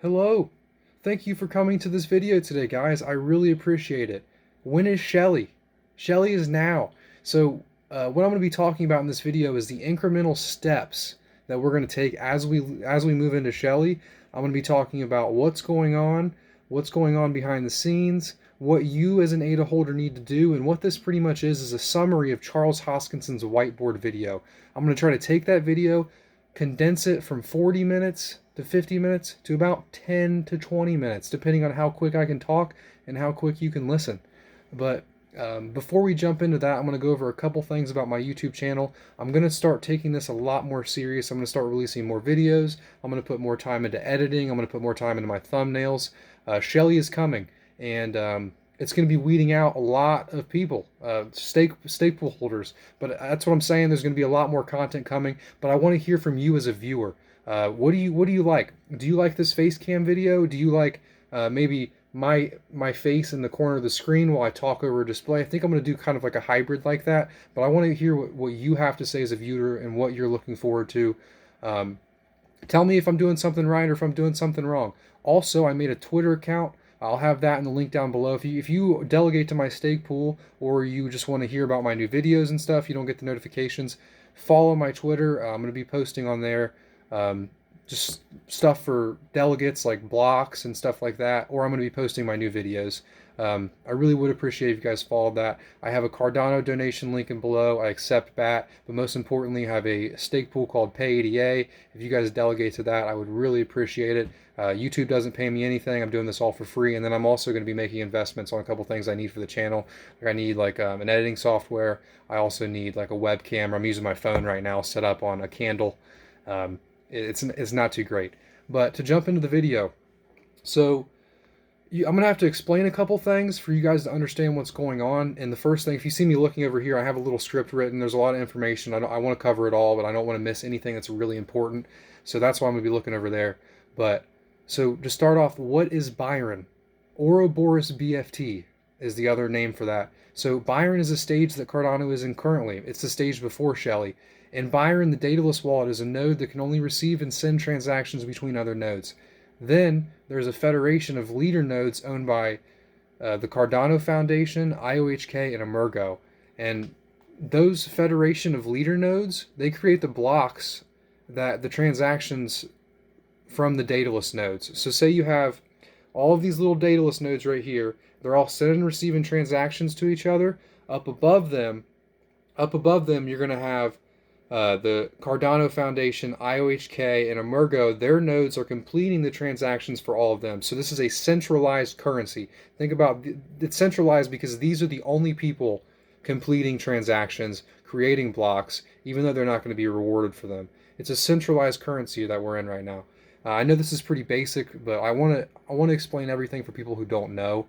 Hello. Thank you for coming to this video today, guys. I really appreciate it. When is Shelley? Shelley is now. So, what I'm going to be talking about in this video is the incremental steps that we're going to take as we move into Shelley. I'm going to be talking about what's going on behind the scenes, what you as an ADA holder need to do, and what this pretty much is a summary of Charles Hoskinson's whiteboard video. I'm going to try to take that video, condense it from 40 minutes to 50 minutes to about 10 to 20 minutes, depending on how quick I can talk and how quick you can listen. But before we jump into that, I'm going to go over a couple things about my YouTube channel. I'm going to start taking this a lot more serious. I'm going to start releasing more videos. I'm going to put more time into editing. I'm going to put more time into my thumbnails. Shelley is coming, and it's going to be weeding out a lot of people, staple holders. But that's what I'm saying. There's going to be a lot more content coming. But I want to hear from you as a viewer. What do you like? Do you like this face cam video? Do you like maybe my face in the corner of the screen while I talk over a display? I think I'm going to do kind of like a hybrid like that. But I want to hear what you have to say as a viewer and what you're looking forward to. Tell me if I'm doing something right or if I'm doing something wrong. Also, I made a Twitter account. I'll have that in the link down below. If you delegate to my stake pool, or you just want to hear about my new videos and stuff, you don't get the notifications, follow my Twitter. I'm going to be posting on there just stuff for delegates like blocks and stuff like that, or I'm going to be posting my new videos. I really would appreciate if you guys followed that. I have a Cardano donation link in below. I accept BAT, but most importantly, I have a stake pool called Pay80A. If you guys delegate to that, I would really appreciate it. YouTube doesn't pay me anything. I'm doing this all for free, and then I'm also going to be making investments on a couple things I need for the channel. Like I need like an editing software. I also need like a webcam. I'm using my phone right now set up on a candle. It's not too great. But to jump into the video, so I'm going to have to explain a couple things for you guys to understand what's going on. And the first thing, if you see me looking over here, I have a little script written. There's a lot of information. I want to cover it all, but I don't want to miss anything that's really important. So that's why I'm going to be looking over there. But so to start off, what is Byron? Ouroboros BFT is the other name for that. So Byron is a stage that Cardano is in currently. It's the stage before Shelley. In Byron, the dataless wallet is a node that can only receive and send transactions between other nodes. Then there's a federation of leader nodes owned by the Cardano Foundation, IOHK, and Emergo. And those federation of leader nodes, they create the blocks that the transactions from the dataless nodes. So say you have all of these little dataless nodes right here. They're all sending and receiving transactions to each other. Up above them, you're going to have the Cardano Foundation, IOHK, and Emergo. Their nodes are completing the transactions for all of them. So this is a centralized currency. Think about it's centralized because these are the only people completing transactions, creating blocks, even though they're not going to be rewarded for them. It's a centralized currency that we're in right now. I know this is pretty basic, but I want to explain everything for people who don't know.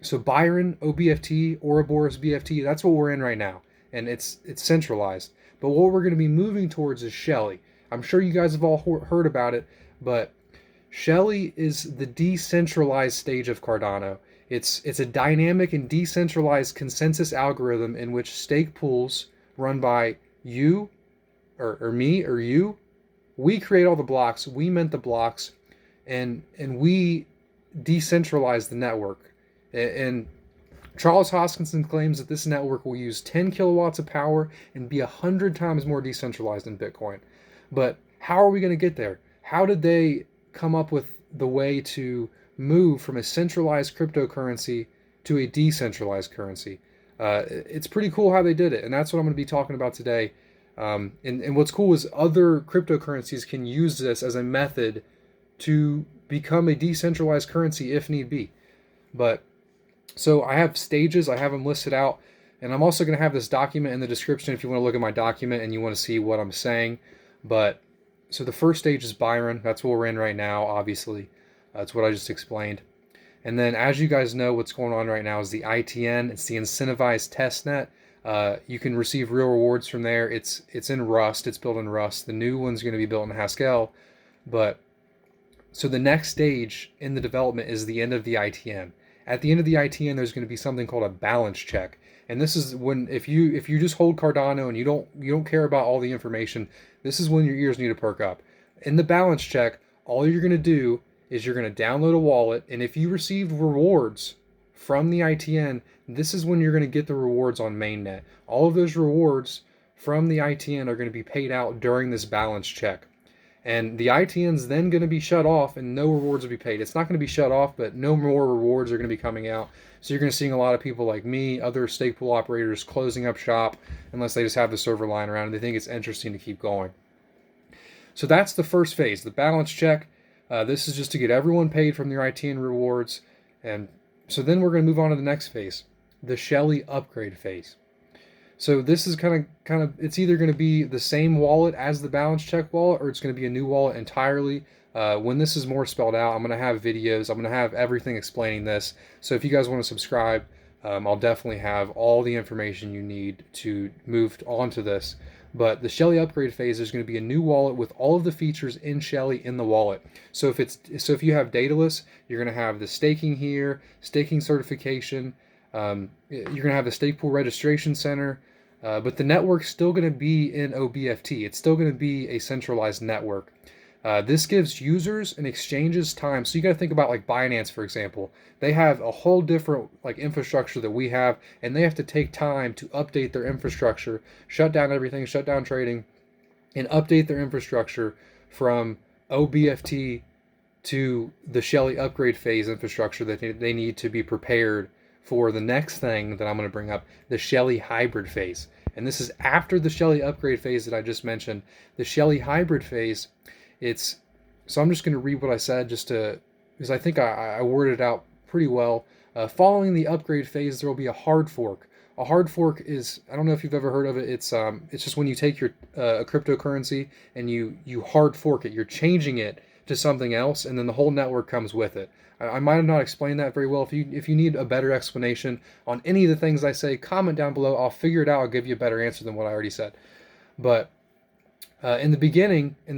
So Byron, OBFT, Ouroboros BFT, that's what we're in right now, and it's centralized. But what we're going to be moving towards is Shelley. I'm sure you guys have all heard about it, but Shelley is the decentralized stage of Cardano. It's a dynamic and decentralized consensus algorithm in which stake pools run by you, or me, or you. We create all the blocks, we mint the blocks, and we decentralize the network. And Charles Hoskinson claims that this network will use 10 kilowatts of power and be 100 times more decentralized than Bitcoin. But how are we going to get there? How did they come up with the way to move from a centralized cryptocurrency to a decentralized currency? It's pretty cool how they did it, and that's what I'm going to be talking about today. And what's cool is other cryptocurrencies can use this as a method to become a decentralized currency if need be. But so I have stages, I have them listed out, and I'm also going to have this document in the description if you want to look at my document and you want to see what I'm saying. But so the first stage is Byron. That's what we're in right now, obviously. That's what I just explained. And then as you guys know, what's going on right now is the ITN. It's the incentivized testnet. You can receive real rewards from there. It's in Rust. It's built in Rust. The new one's going to be built in Haskell. But so the next stage in the development is the end of the ITN. At the end of the ITN, there's going to be something called a balance check. And this is when if you just hold Cardano and you don't care about all the information, this is when your ears need to perk up. In the balance check, all you're going to do is you're going to download a wallet, and if you received rewards from the ITN, this is when you're going to get the rewards on mainnet. All of those rewards from the ITN are going to be paid out during this balance check. And the ITN's then going to be shut off and no rewards will be paid. It's not going to be shut off, but no more rewards are going to be coming out. So you're going to see a lot of people like me, other stake pool operators closing up shop unless they just have the server lying around and they think it's interesting to keep going. So that's the first phase, the balance check. This is just to get everyone paid from their ITN rewards. And so then we're going to move on to the next phase, the Shelley upgrade phase. So this is kind of, it's either going to be the same wallet as the balance check wallet, or it's going to be a new wallet entirely. When this is more spelled out, I'm going to have videos. I'm going to have everything explaining this. So if you guys want to subscribe, I'll definitely have all the information you need to move on to this. But the Shelley upgrade phase is going to be a new wallet with all of the features in Shelley in the wallet. So if you have Daedalus, you're going to have the staking here, staking certification. You're going to have the stake pool registration center. But the network's still going to be in OBFT. It's still going to be a centralized network. This gives users and exchanges time. So you got to think about like Binance, for example. They have a whole different like infrastructure that we have, and they have to take time to update their infrastructure, shut down everything, shut down trading, and update their infrastructure from OBFT to the Shelley upgrade phase infrastructure that they need to be prepared for the next thing that I'm going to bring up, the Shelley hybrid phase. And this is after the Shelley upgrade phase that I just mentioned. The Shelley hybrid phase, so I'm just going to read what I said because I think I worded it out pretty well. Following the upgrade phase, there will be a hard fork. A hard fork is, I don't know if you've ever heard of it. It's just when you take your a cryptocurrency and you hard fork it. You're changing it to something else, and then the whole network comes with it. I might have not explained that very well. If you need a better explanation on any of the things I say, comment down below. I'll figure it out. I'll give you a better answer than what I already said. But in the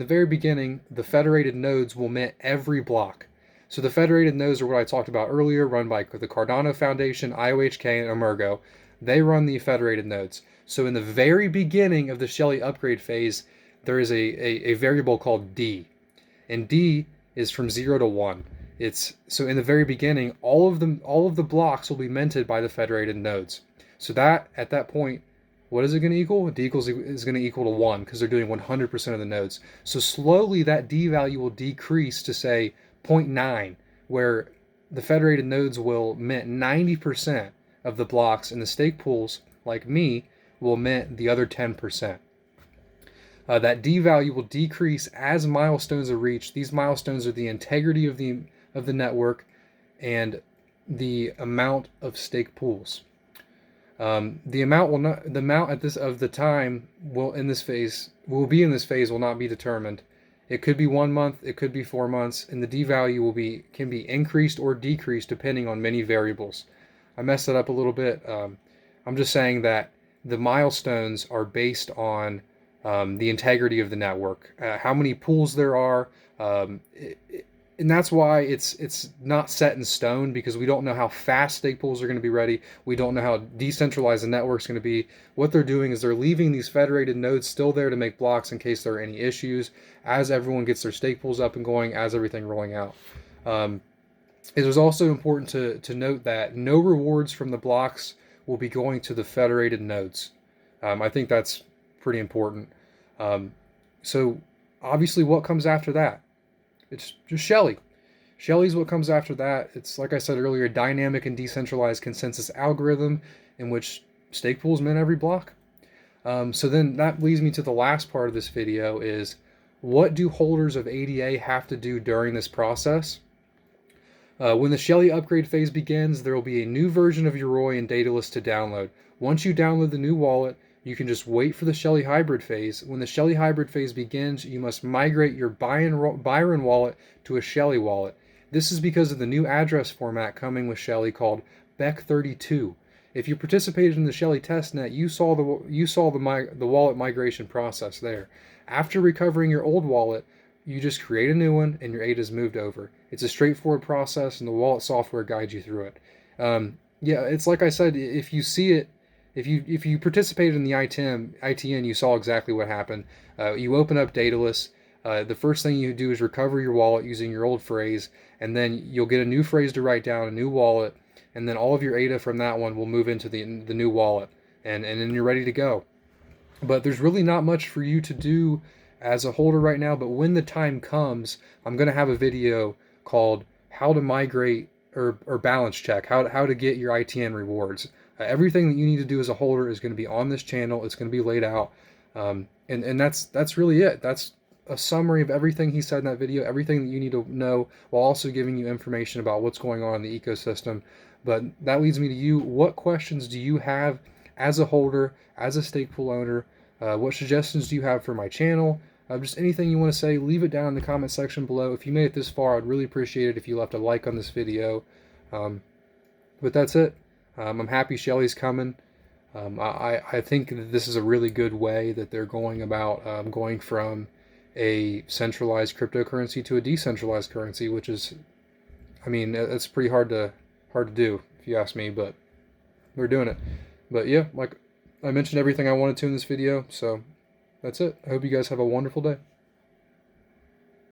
very beginning, the federated nodes will mint every block. So the federated nodes are what I talked about earlier, run by the Cardano Foundation, IOHK, and Emergo. They run the federated nodes. So in the very beginning of the Shelley upgrade phase, there is a variable called D. And D is from 0 to 1. So in the very beginning, all of the blocks will be minted by the federated nodes. So that at that point, what is it going to equal? D is going to equal to 1 because they're doing 100% of the nodes. So slowly that D value will decrease to say 0.9, where the federated nodes will mint 90% of the blocks, and the stake pools, like me, will mint the other 10%. That D value will decrease as milestones are reached. These milestones are the integrity of the network and the amount of stake pools. The amount at this of the time will be in this phase will not be determined. It could be 1 month, it could be 4 months, and the D value can be increased or decreased depending on many variables. I messed it up a little bit. I'm just saying that the milestones are based on the integrity of the network, how many pools there are, and that's why it's not set in stone, because we don't know how fast stake pools are going to be ready. We don't know how decentralized the network's going to be. What they're doing is they're leaving these federated nodes still there to make blocks in case there are any issues, as everyone gets their stake pools up and going, as everything rolling out. It is also important to note that no rewards from the blocks will be going to the federated nodes. I think that's pretty important. So obviously what comes after that? It's just Shelley. Shelley's what comes after that. It's, like I said earlier, a dynamic and decentralized consensus algorithm in which stake pools mint every block. So then that leads me to the last part of this video is, what do holders of ADA have to do during this process? When the Shelley upgrade phase begins, there will be a new version of Yoroi and Daedalus to download. Once you download the new wallet, you can just wait for the Shelley hybrid phase. When the Shelley hybrid phase begins, you must migrate your Byron wallet to a Shelley wallet. This is because of the new address format coming with Shelley called BEC32. If you participated in the Shelley testnet, you saw the wallet migration process there. After recovering your old wallet, you just create a new one and your ADA is moved over. It's a straightforward process, and the wallet software guides you through it. Yeah, it's like I said, if you see it, if you participated in the ITN, you saw exactly what happened. You open up Daedalus, The first thing you do is recover your wallet using your old phrase, and then you'll get a new phrase to write down, a new wallet, and then all of your ADA from that one will move into the new wallet, and then you're ready to go. But there's really not much for you to do as a holder right now, but when the time comes, I'm going to have a video called how to migrate or balance check, how to get your ITN rewards. Everything that you need to do as a holder is going to be on this channel. It's going to be laid out. And that's really it. That's a summary of everything he said in that video, everything that you need to know, while also giving you information about what's going on in the ecosystem. But that leads me to you. What questions do you have as a holder, as a stake pool owner? What suggestions do you have for my channel? Just anything you want to say, leave it down in the comment section below. If you made it this far, I'd really appreciate it if you left a like on this video. But that's it. I'm happy Shelley's coming. I think that this is a really good way that they're going about going from a centralized cryptocurrency to a decentralized currency, which is, I mean, that's pretty hard to do, if you ask me, but we're doing it. But yeah, like I mentioned everything I wanted to in this video, so that's it. I hope you guys have a wonderful day.